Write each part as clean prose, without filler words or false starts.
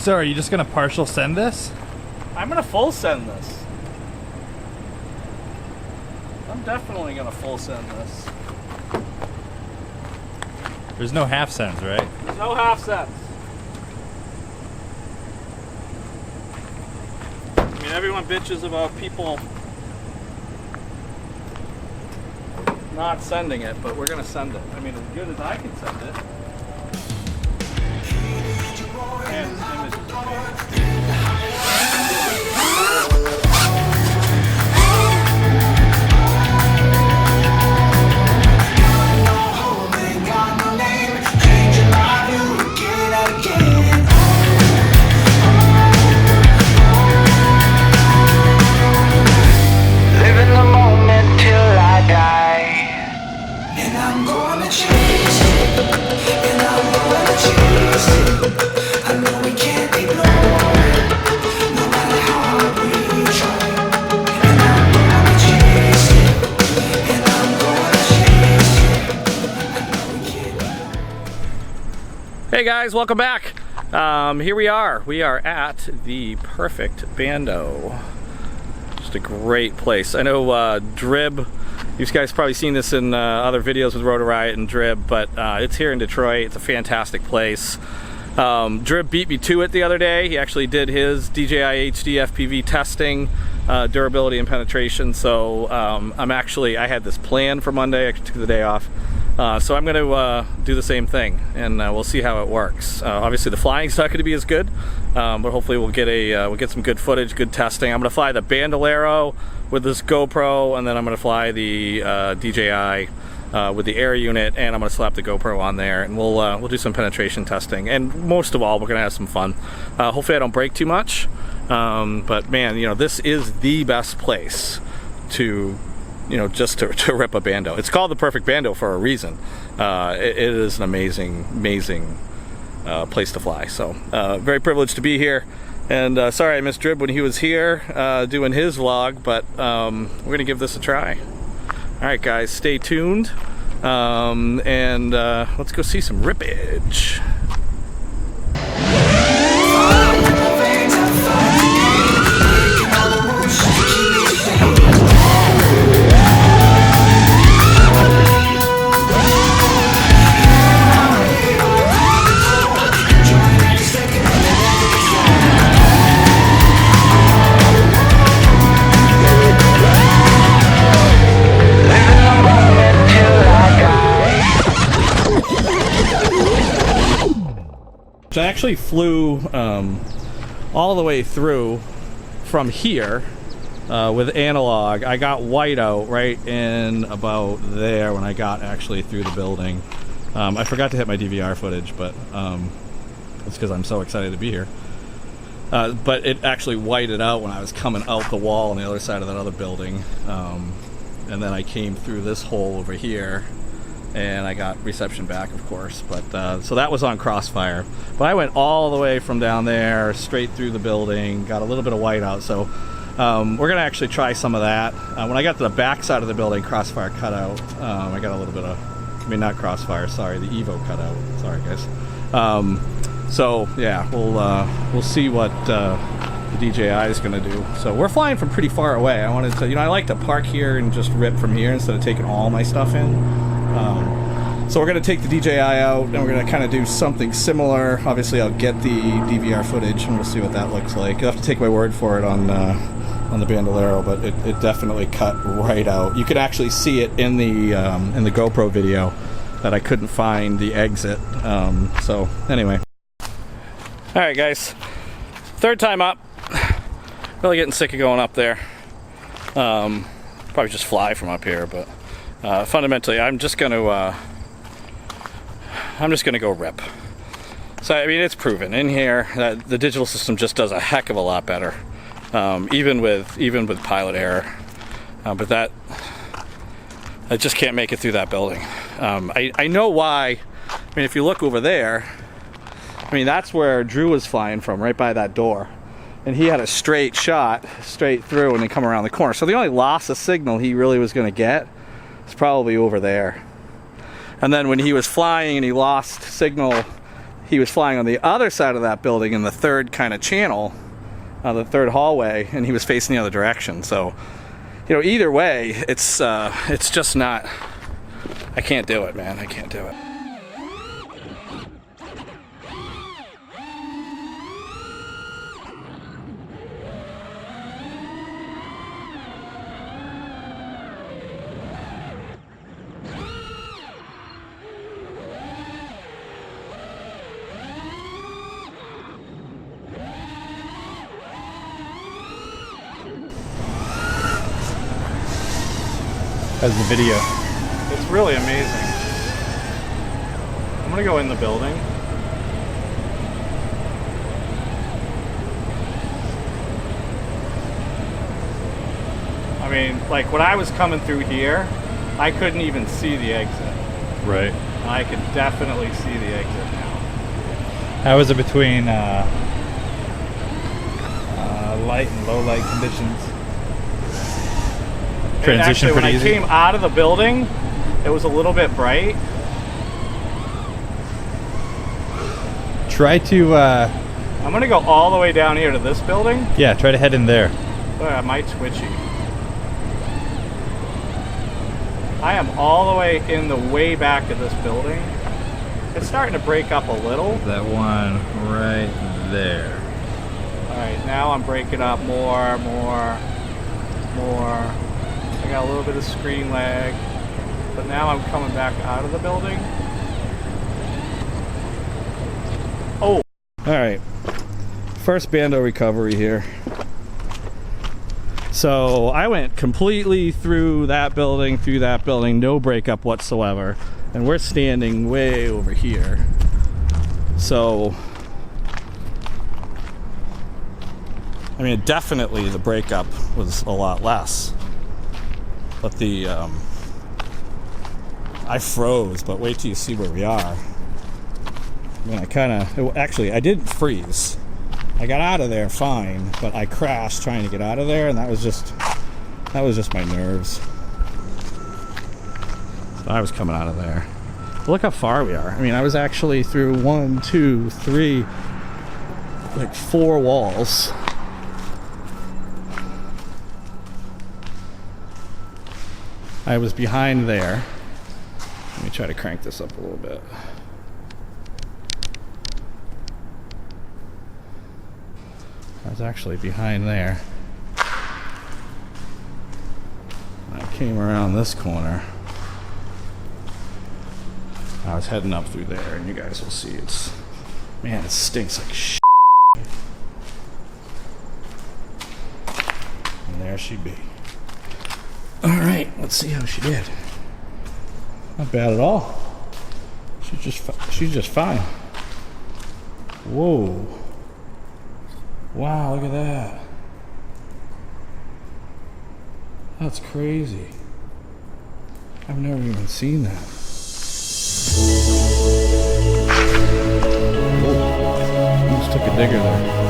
So are you just gonna partial send this? I'm gonna full send this. I'm definitely gonna full send this. There's no half sends, right? There's no half sends. I mean, everyone bitches about people not sending it, but we're gonna send it. I mean, as good as I can send it. And images of me. Hey guys, welcome back. Here we are. We are at the perfect Bando. Just a great place. I know Drib, you guys probably seen this in other videos with RotorRiot and Drib, but it's here in Detroit. It's a fantastic place. Drib beat me to it the other day. He actually did his DJI HD FPV testing, durability and penetration. So I had this plan for Monday. I took the day off. So I'm going to do the same thing, and we'll see how it works. Obviously, the flying's not going to be as good, but hopefully we'll get some good footage, good testing. I'm going to fly the Bandolero with this GoPro, and then I'm going to fly the DJI with the air unit, and I'm going to slap the GoPro on there, and we'll do some penetration testing. And most of all, we're going to have some fun. Hopefully, I don't break too much. But man, you know, this is the best place to, you know, just to rip a Bando. It's called the perfect Bando for a reason. It is an amazing place to fly. So very privileged to be here. And sorry I missed Drib when he was here doing his vlog, but we're gonna give this a try. All right, guys, stay tuned, and let's go see some rippage. So I actually flew all the way through from here with analog. I got whiteout right in about there when I got actually through the building. I forgot to hit my DVR footage, but it's because I'm so excited to be here. But it actually whited out when I was coming out the wall on the other side of that other building. And then I came through this hole over here, and I got reception back, of course. But so that was on Crossfire. But I went all the way from down there straight through the building, got a little bit of whiteout. So we're gonna actually try some of that. When I got to the back side of the building, Crossfire cut out. I got a little bit of, I mean, not Crossfire, sorry, the Evo cut out. Sorry, guys. So yeah, we'll see what the DJI is gonna do. So we're flying from pretty far away. I wanted to, you know, I like to park here and just rip from here instead of taking all my stuff in. So we're going to take the DJI out, and we're going to kind of do something similar. Obviously, I'll get the DVR footage, and we'll see what that looks like. You'll have to take my word for it on the Bandolero, but it definitely cut right out. You could actually see it in the GoPro video that I couldn't find the exit. So anyway, all right, guys, third time up. Really getting sick of going up there. Probably just fly from up here, but. Fundamentally, I'm just going to go rip. So I mean, it's proven in here that the digital system just does a heck of a lot better, even with pilot error. But that I just can't make it through that building. I know why. I mean, if you look over there, I mean, that's where Drew was flying from, right by that door. And he had a straight shot straight through and then come around the corner. So the only loss of signal he really was going to get is probably over there. And then when he was flying and he lost signal, he was flying on the other side of that building in the third kind of channel, the third hallway, and he was facing the other direction. So, you know, either way, it's just not, I can't do it, man. I can't do it. How's the video? It's really amazing. I'm gonna go in the building. I mean, like when I was coming through here, I couldn't even see the exit. Right. I can definitely see the exit now. How is it between light and low light conditions? Transition actually, pretty when easy? I came out of the building, it was a little bit bright. Try to, I'm gonna go all the way down here to this building. yeah, try to head in there. Oh, am I twitchy? I am all the way in the way back of this building. It's starting to break up a little. That one right there. All right, now I'm breaking up more. I got a little bit of screen lag, but now I'm coming back out of the building. Oh. All right, first Bando recovery here. So I went completely through that building, no breakup whatsoever, and we're standing way over here. So, I mean, definitely the breakup was a lot less. But the, I froze, but wait till you see where we are. I mean, I didn't freeze. I got out of there fine, but I crashed trying to get out of there, and that was just my nerves. So I was coming out of there. But look how far we are. I mean, I was actually through 1, 2, 3, like 4 walls. I was behind there. Let me try to crank this up a little bit. I was actually behind there. I came around this corner. I was heading up through there, and you guys will see it's, man, it stinks like shit. And there she be. All right, let's see how she did. Not bad at all. She's just fine. Whoa. Wow, look at that. That's crazy. I've never even seen that. Whoa. Almost took a digger there.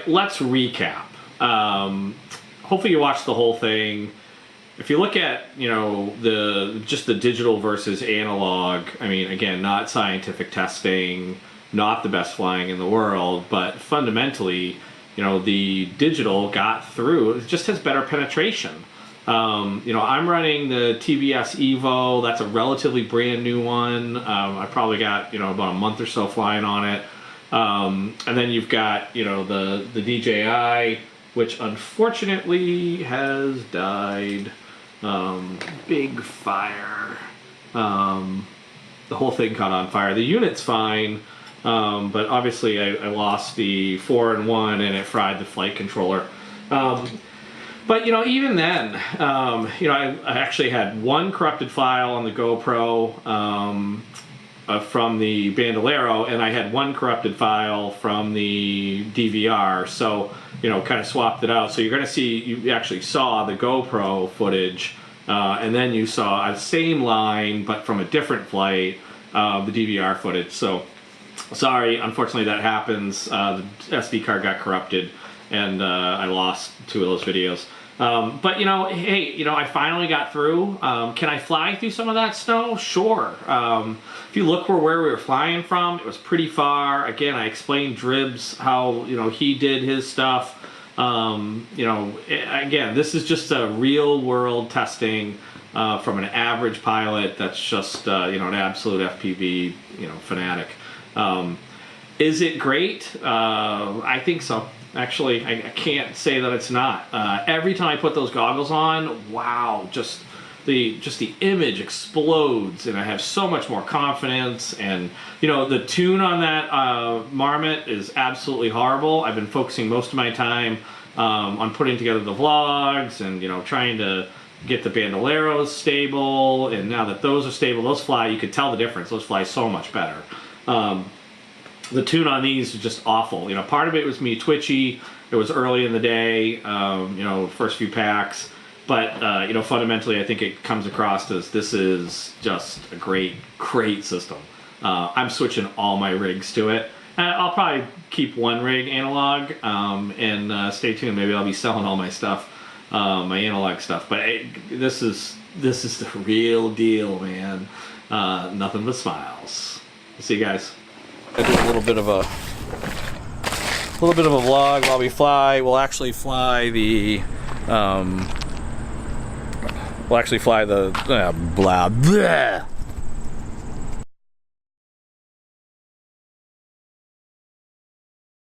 let's recap. Hopefully you watched the whole thing. If you look at, you know, just the digital versus analog, I mean, again, not scientific testing, not the best flying in the world, but fundamentally, you know, the digital got through. It just has better penetration. You know, I'm running the TBS EVO. That's a relatively brand new one. I probably got, you know, about a month or so flying on it. And then you've got, you know, the DJI, which unfortunately has died. Big fire. The whole thing caught on fire. The unit's fine, but obviously I lost the 4-in-1 and it fried the flight controller. But you know, even then, you know, I actually had one corrupted file on the GoPro from the Bandolero, and I had one corrupted file from the DVR. So, you know, kind of swapped it out. So you're going to see, you actually saw the GoPro footage, and then you saw a same line, but from a different flight, the DVR footage. So, sorry, unfortunately that happens. The SD card got corrupted, and I lost 2 of those videos. But, you know, hey, you know, I finally got through. Can I fly through some of that snow? Sure. If you look where we were flying from, it was pretty far. Again, I explained Dribs how, you know, he did his stuff. You know, again, this is just a real world testing from an average pilot that's just, you know, an absolute FPV, you know, fanatic. Is it great? I think so. Actually, I can't say that it's not. Every time I put those goggles on, wow, just the image explodes, and I have so much more confidence. And you know, the tune on that Marmotte is absolutely horrible. I've been focusing most of my time on putting together the vlogs and, you know, trying to get the Bandoleros stable. And now that those are stable, those fly. You could tell the difference. Those fly so much better. The tune on these is just awful. You know, part of it was me twitchy. It was early in the day, you know, first few packs. But, you know, fundamentally, I think it comes across as this is just a great, great system. I'm switching all my rigs to it. I'll probably keep one rig analog, and stay tuned. Maybe I'll be selling all my stuff, my analog stuff. But this is the real deal, man. Nothing but smiles. See you guys. I do a little bit of a vlog while we fly. We'll actually fly the blah blah.